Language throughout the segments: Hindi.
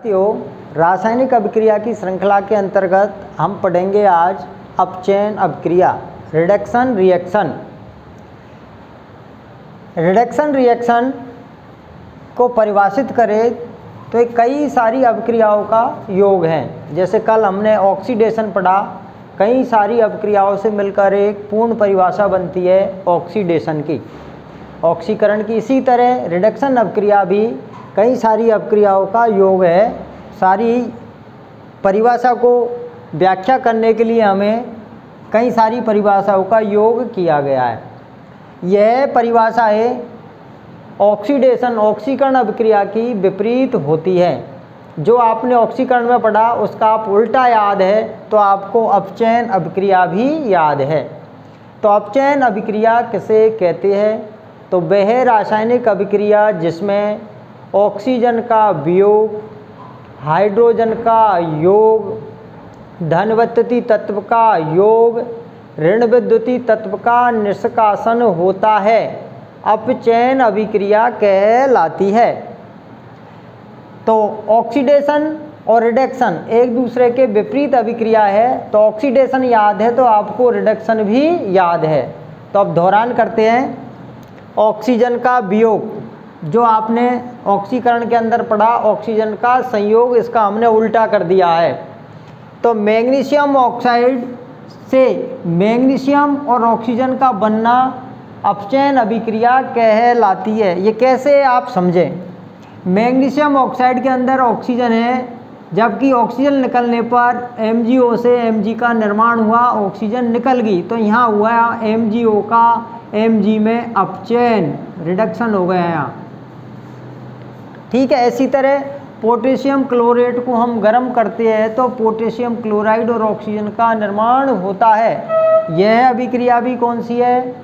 रासायनिक अभिक्रिया की श्रृंखला के अंतर्गत हम पढ़ेंगे आज अपचयन अभिक्रिया, रिडक्शन रिएक्शन। रिडक्शन रिएक्शन को परिभाषित करें तो ये कई सारी अभिक्रियाओं का योग है। जैसे कल हमने ऑक्सीडेशन पढ़ा, कई सारी अभिक्रियाओं से मिलकर एक पूर्ण परिभाषा बनती है ऑक्सीडेशन की, ऑक्सीकरण की। इसी तरह रिडक्शन अभिक्रिया भी कई सारी अभिक्रियाओं का योग है। सारी परिभाषा को व्याख्या करने के लिए हमें कई सारी परिभाषाओं का योग किया गया है। यह परिभाषा है ऑक्सीडेशन, ऑक्सीकरण अभिक्रिया की विपरीत होती है। जो आपने ऑक्सीकरण में पढ़ा उसका आप उल्टा याद है तो आपको अपचयन अभिक्रिया भी याद है। तो अपचयन अभिक्रिया किसे कहते हैं? तो वह रासायनिक अभिक्रिया जिसमें ऑक्सीजन का वियोग, हाइड्रोजन का योग, धन विद्युतीय तत्व का योग, ऋण विद्युतीय तत्व का निष्कासन होता है, अपचयन अभिक्रिया कहलाती है। तो ऑक्सीडेशन और रिडक्शन एक दूसरे के विपरीत अभिक्रिया है। तो ऑक्सीडेशन याद है तो आपको रिडक्शन भी याद है। तो अब दोहरान करते हैं। ऑक्सीजन का वियोग, जो आपने ऑक्सीकरण के अंदर पढ़ा, ऑक्सीजन का संयोग, इसका हमने उल्टा कर दिया है। तो मैग्नीशियम ऑक्साइड से मैग्नीशियम और ऑक्सीजन का बनना अपचयन अभिक्रिया कहलाती है। ये कैसे आप समझें? मैग्नीशियम ऑक्साइड के अंदर ऑक्सीजन है, जबकि ऑक्सीजन निकलने पर MgO से Mg का निर्माण हुआ, ऑक्सीजन निकल गई तो यहाँ हुआ MgO का Mg में अपचयन, रिडक्शन हो गया यहाँ। ठीक है। इसी तरह पोटेशियम क्लोरेट को हम गर्म करते हैं तो पोटेशियम क्लोराइड और ऑक्सीजन का निर्माण होता है। यह अभिक्रिया भी कौन सी है?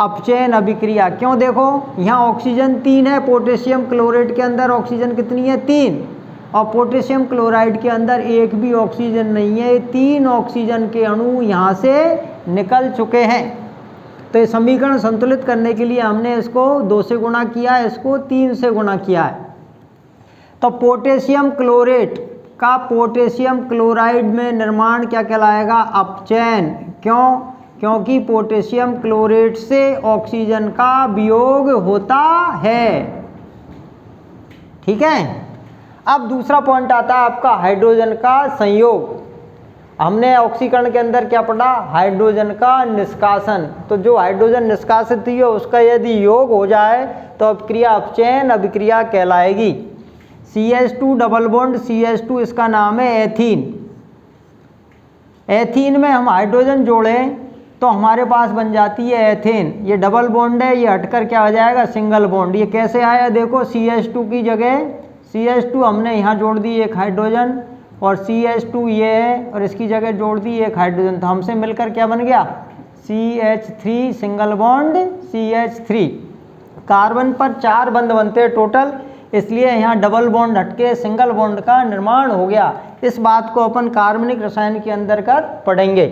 अपचयन अभिक्रिया। क्यों? देखो यहाँ ऑक्सीजन 3 है, पोटेशियम क्लोरेट के अंदर ऑक्सीजन कितनी है? 3, और पोटेशियम क्लोराइड के अंदर एक भी ऑक्सीजन नहीं है। 3 ऑक्सीजन के अणु यहाँ से निकल चुके हैं। तो ये समीकरण संतुलित करने के लिए हमने इसको 2 से गुणा किया है, इसको 3 से गुणा किया है। तो पोटेशियम क्लोरेट का पोटेशियम क्लोराइड में निर्माण क्या कहलाएगा? अपचयन। क्यों? क्योंकि पोटेशियम क्लोरेट से ऑक्सीजन का वियोग होता है। ठीक है। अब दूसरा पॉइंट आता है आपका हाइड्रोजन का संयोग। हमने ऑक्सीकरण के अंदर क्या पढ़ा? हाइड्रोजन का निष्कासन। तो जो हाइड्रोजन निष्कासित हुई है उसका यदि योग हो जाए तो अभिक्रिया अपचयन अभिक्रिया कहलाएगी। CH2 डबल बॉन्ड CH2, इसका नाम है एथीन। एथीन में हम हाइड्रोजन जोड़ें तो हमारे पास बन जाती है एथेन। ये डबल बॉन्ड है, ये हटकर क्या हो जाएगा? Single bond. ये कैसे आया? देखो CH2 की जगह CH2 हमने यहाँ जोड़ दी एक हाइड्रोजन, और CH2 ये है और इसकी जगह जोड़ दी एक हाइड्रोजन, तो हमसे मिलकर क्या बन गया? CH3 single bond CH3। Carbon पर 4 बंध बनते हैं टोटल, इसलिए यहाँ डबल बॉन्ड हटके सिंगल बॉन्ड का निर्माण हो गया। इस बात को अपन कार्बनिक रसायन के अंतर्गत पढ़ेंगे।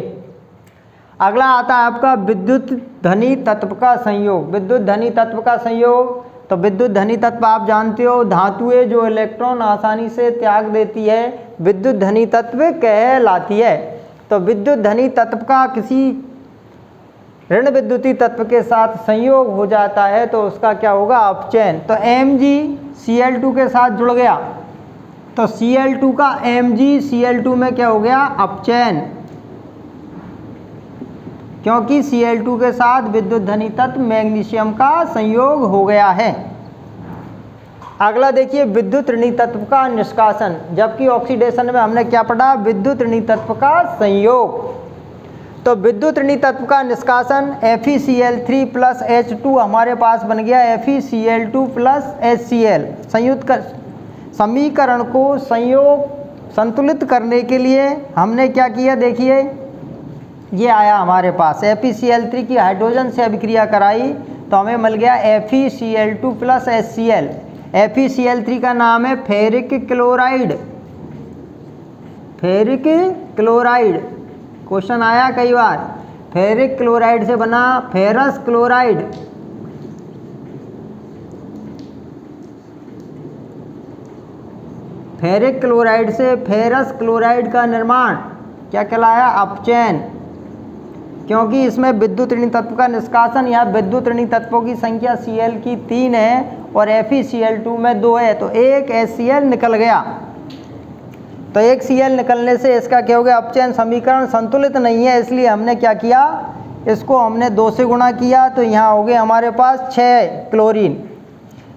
अगला आता है आपका विद्युत धनी तत्व का संयोग। विद्युत धनी तत्व का संयोग, तो विद्युत धनी तत्व आप जानते हो धातुएं जो इलेक्ट्रॉन आसानी से त्याग देती है, विद्युत धनी तत्व कहलाती है। तो विद्युत धनी तत्व का किसी ऋण विद्युतीय तत्व के साथ संयोग हो जाता है तो उसका क्या होगा? अपचयन। तो MgCl2 के साथ जुड़ गया तो Cl2 का MgCl2 में क्या हो गया? अपचयन, क्योंकि Cl2 के साथ विद्युत धनी तत्व मैग्नीशियम का संयोग हो गया है। अगला देखिए विद्युत ऋणी तत्व का निष्कासन। जबकि ऑक्सीडेशन में हमने क्या पढ़ा? विद्युत ऋणी तत्व का संयोग। तो विद्युत ऋणी तत्व का निष्कासन FeCl3 प्लस H2 हमारे पास बन गया FeCl2 प्लस HCl। संयुक्त कर समीकरण को संतुलित करने के लिए हमने क्या किया? देखिए ये आया हमारे पास, FeCl3 की हाइड्रोजन से अभिक्रिया कराई तो हमें मिल गया FeCl2 प्लस HCl। FeCl3 का नाम है ferric chloride. Ferric chloride question आया कई बार। फेरिक क्लोराइड से बना फेरस क्लोराइड। फेरिक क्लोराइड से फेरस क्लोराइड का निर्माण क्या कहलाया? अपचयन। क्योंकि इसमें विद्युत ऋणी तत्व का निष्कासन, यहाँ विद्युत ऋणी तत्वों की संख्या Cl की 3 है और FeCl2 में 2 है, तो एक HCl निकल गया। तो एक Cl निकलने से इसका क्या हो गया? अपचयन। समीकरण संतुलित नहीं है, इसलिए हमने क्या किया? इसको हमने 2 से गुणा किया, तो यहाँ हो गए हमारे पास 6 क्लोरीन।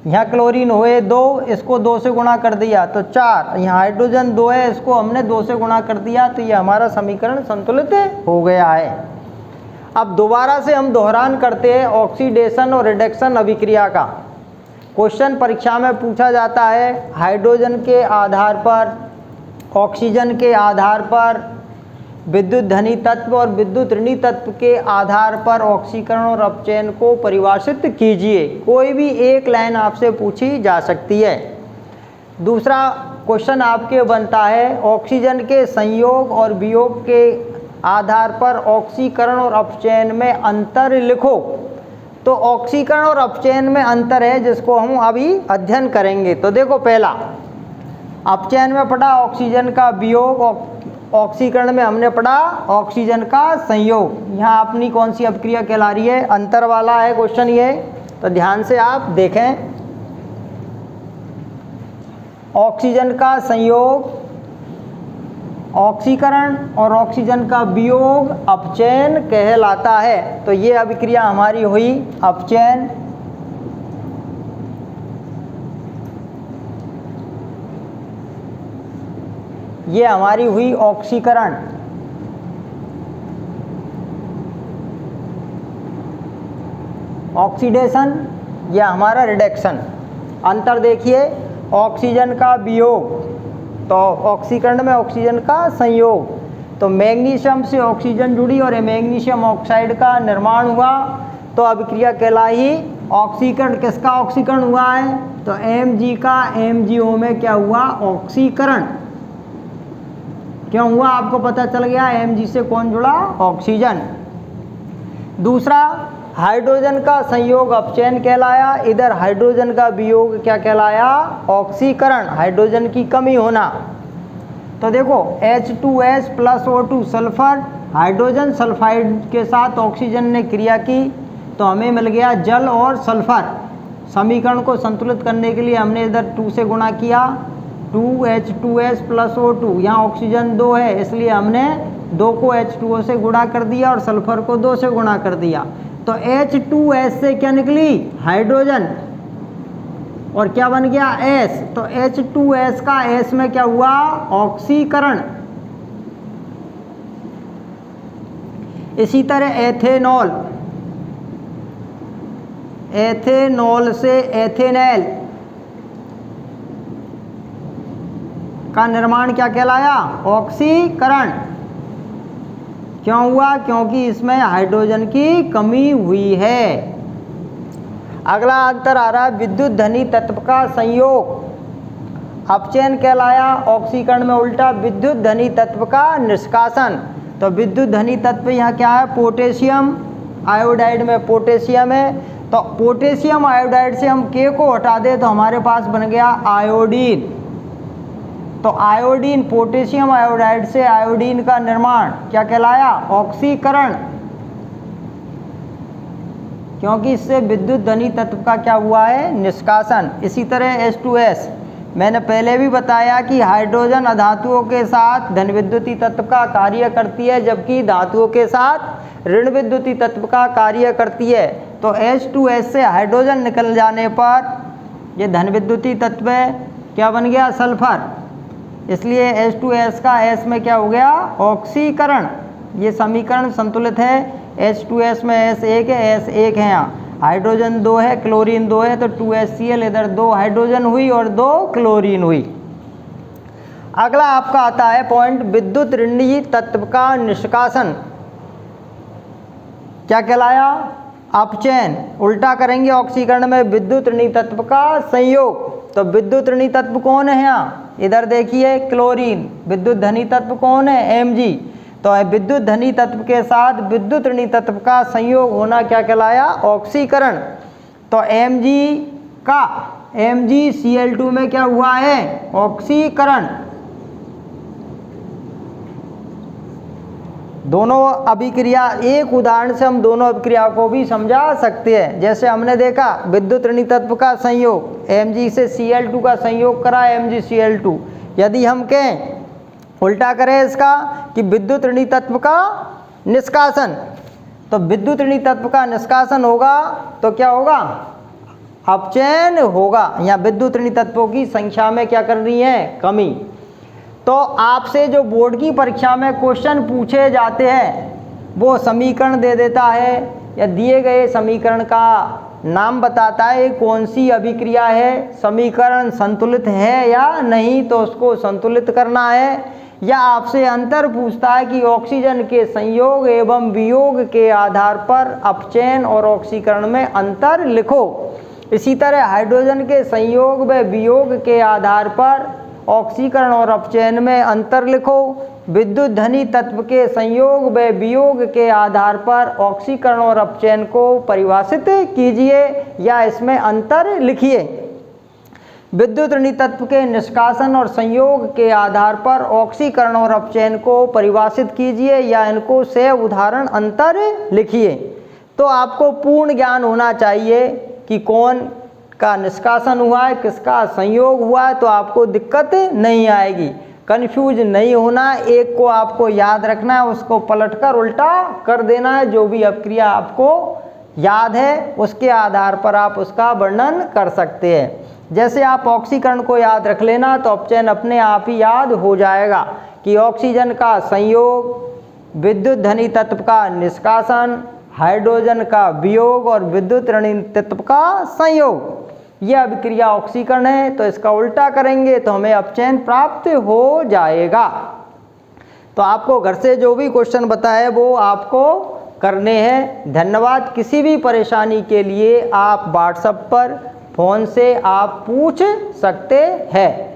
यहाँ क्लोरीन हुए 2, इसको 2 से गुणा कर दिया तो 4। यहाँ हाइड्रोजन 2 है, इसको हमने 2 से गुणा कर दिया, तो ये हमारा समीकरण संतुलित हो गया है। अब दोबारा से हम दोहरान करते हैं ऑक्सीडेशन और रिडक्शन अभिक्रिया का। क्वेश्चन परीक्षा में पूछा जाता है, हाइड्रोजन के आधार पर, ऑक्सीजन के आधार पर, विद्युत धनी तत्व और विद्युत ऋणी तत्व के आधार पर ऑक्सीकरण और अपचयन को परिभाषित कीजिए। कोई भी एक लाइन आपसे पूछी जा सकती है। दूसरा क्वेश्चन आपके बनता है, ऑक्सीजन के संयोग और वियोग के आधार पर ऑक्सीकरण और अपचयन में अंतर लिखो। तो ऑक्सीकरण और अपचयन में अंतर है, जिसको हम अभी अध्ययन करेंगे। तो देखो, पहला अपचयन में पढ़ा ऑक्सीजन का वियोग, ऑक्सीकरण में हमने पढ़ा ऑक्सीजन का संयोग। यहाँ अपनी कौन सी अभिक्रिया कहला रही है? अंतर वाला है क्वेश्चन ये, तो ध्यान से आप देखें। ऑक्सीजन का संयोग ऑक्सीकरण और ऑक्सीजन का वियोग अपचयन कहलाता है। तो ये अभिक्रिया हमारी हुई अपचयन। ये हमारी हुई ऑक्सीकरण। ऑक्सीडेशन, यह हमारा रिडक्शन। अंतर देखिए, ऑक्सीजन का वियोग तो ऑक्सीकरण में ऑक्सीजन का संयोग, तो मैग्नीशियम से ऑक्सीजन जुड़ी और मैग्नीशियम ऑक्साइड का निर्माण हुआ, तो अभिक्रिया कहलाई ऑक्सीकरण। किसका ऑक्सीकरण हुआ है? तो Mg का MgO में क्या हुआ? ऑक्सीकरण। क्यों हुआ? आपको पता चल गया, Mg से कौन जुड़ा? ऑक्सीजन। दूसरा, हाइड्रोजन का संयोग अपचयन कहलाया, इधर हाइड्रोजन का वियोग क्या कहलाया? ऑक्सीकरण, हाइड्रोजन की कमी होना। तो देखो, H2S + O2 sulphur, hydrogen sulphide के साथ ऑक्सीजन ने क्रिया की, तो हमें मिल गया जल और सल्फर। समीकरण को संतुलित करने के लिए हमने इधर 2 से गुणा किया, 2H2S + O2। यहाँ ऑक्सीजन 2 है, इसलिए हमने 2 को H2O से गुणा कर दिया और सल्फर को 2 से गुणा कर दिया। तो H2S से क्या निकली? हाइड्रोजन, और क्या बन गया? S। तो H2S का S में क्या हुआ? ऑक्सीकरण। इसी तरह एथेनॉल, एथेनॉल से एथेनॉल का निर्माण क्या कहलाया? ऑक्सीकरण। क्यों हुआ? क्योंकि इसमें हाइड्रोजन की कमी हुई है। अगला अंतर आ रहा है विद्युत धनी तत्व का संयोग अपचयन कहलाया, ऑक्सीकरण में उल्टा विद्युत धनी तत्व का निष्कासन। तो विद्युत धनी तत्व यहाँ क्या है? पोटेशियम आयोडाइड में पोटेशियम है, तो पोटेशियम आयोडाइड से हम K को हटा दें तो हमारे पास बन गया आयोडीन। तो आयोडीन, पोटेशियम आयोडाइड से आयोडीन का निर्माण क्या कहलाया? ऑक्सीकरण। क्योंकि इससे विद्युत धनी तत्व का क्या हुआ है? निष्कासन। इसी तरह H2S, मैंने पहले भी बताया कि हाइड्रोजन अधातुओं के साथ धन विद्युतीय तत्व का कार्य करती है, जबकि धातुओं के साथ ऋण विद्युतीय तत्व का कार्य करती है। तो H2S से हाइड्रोजन निकल जाने पर ये धन विद्युतीय तत्व है, क्या बन गया? सल्फर। इसलिए H2S का S में क्या हो गया? ऑक्सीकरण। ये समीकरण संतुलित है। H2S में S 1 है, S 1 है, यहाँ हाइड्रोजन 2 है, क्लोरीन 2 है, तो 2HCl, इधर 2 हाइड्रोजन हुई और 2 क्लोरीन हुई। अगला आपका आता है पॉइंट, विद्युत ऋणी तत्व का निष्कासन क्या कहलाया? अपचयन। उल्टा करेंगे, ऑक्सीकरण में विद्युत ऋणी तत्व का संयोग। तो विद्युत ऋणी तत्व कौन है? यहाँ इधर देखिए, क्लोरीन। विद्युत धनी तत्व कौन है? Mg। तो विद्युत धनी तत्व के साथ विद्युत ऋणी तत्व का संयोग होना क्या कहलाया? ऑक्सीकरण। तो Mg का MgCl2 में क्या हुआ है, ऑक्सीकरण। दोनों अभिक्रिया, एक उदाहरण से हम दोनों अभिक्रिया को भी समझा सकते हैं। जैसे हमने देखा विद्युत ऋणी तत्व का संयोग, Mg से Cl2 का संयोग करा MgCl2। यदि हम कहें उल्टा करें इसका कि विद्युत ऋणी तत्व का निष्कासन, तो विद्युत ऋणी तत्व का निष्कासन होगा तो क्या होगा, अपचयन होगा। या विद्युत ऋणी तत्वों की संख्या में क्या कर रही है, कमी। तो आपसे जो बोर्ड की परीक्षा में क्वेश्चन पूछे जाते हैं वो समीकरण दे देता है या दिए गए समीकरण का नाम बताता है कौन सी अभिक्रिया है, समीकरण संतुलित है या नहीं, तो उसको संतुलित करना है। या आपसे अंतर पूछता है कि ऑक्सीजन के संयोग एवं वियोग के आधार पर अपचयन और ऑक्सीकरण में अंतर लिखो। इसी तरह हाइड्रोजन के संयोग व वियोग के आधार पर ऑक्सीकरण और अपचयन में अंतर लिखो। विद्युत धनी तत्व के संयोग व वियोग के आधार पर ऑक्सीकरण और अपचयन को परिभाषित कीजिए या इसमें अंतर लिखिए। विद्युत ऋणी तत्व के निष्कासन और संयोग के आधार पर ऑक्सीकरण और अपचयन को परिभाषित कीजिए या इनको से उदाहरण अंतर लिखिए। तो आपको पूर्ण ज्ञान होना चाहिए कि कौन का निष्कासन हुआ है, किसका संयोग हुआ है, तो आपको दिक्कत नहीं आएगी, कंफ्यूज नहीं होना। एक को आपको याद रखना है, उसको पलटकर उल्टा कर देना है। जो भी अभिक्रिया आपको याद है उसके आधार पर आप उसका वर्णन कर सकते हैं। जैसे आप ऑक्सीकरण को याद रख लेना तो अपचयन अपने आप ही याद हो जाएगा कि ऑक्सीजन का संयोग, विद्युत धनी तत्व का निष्कासन, हाइड्रोजन का वियोग और विद्युत ऋणी तत्व का संयोग। यह अभिक्रिया ऑक्सीकरण है, तो इसका उल्टा करेंगे तो हमें अपचयन प्राप्त हो जाएगा। तो आपको घर से जो भी क्वेश्चन बताए वो आपको करने हैं। धन्यवाद। किसी भी परेशानी के लिए आप व्हाट्सएप पर फ़ोन से आप पूछ सकते हैं।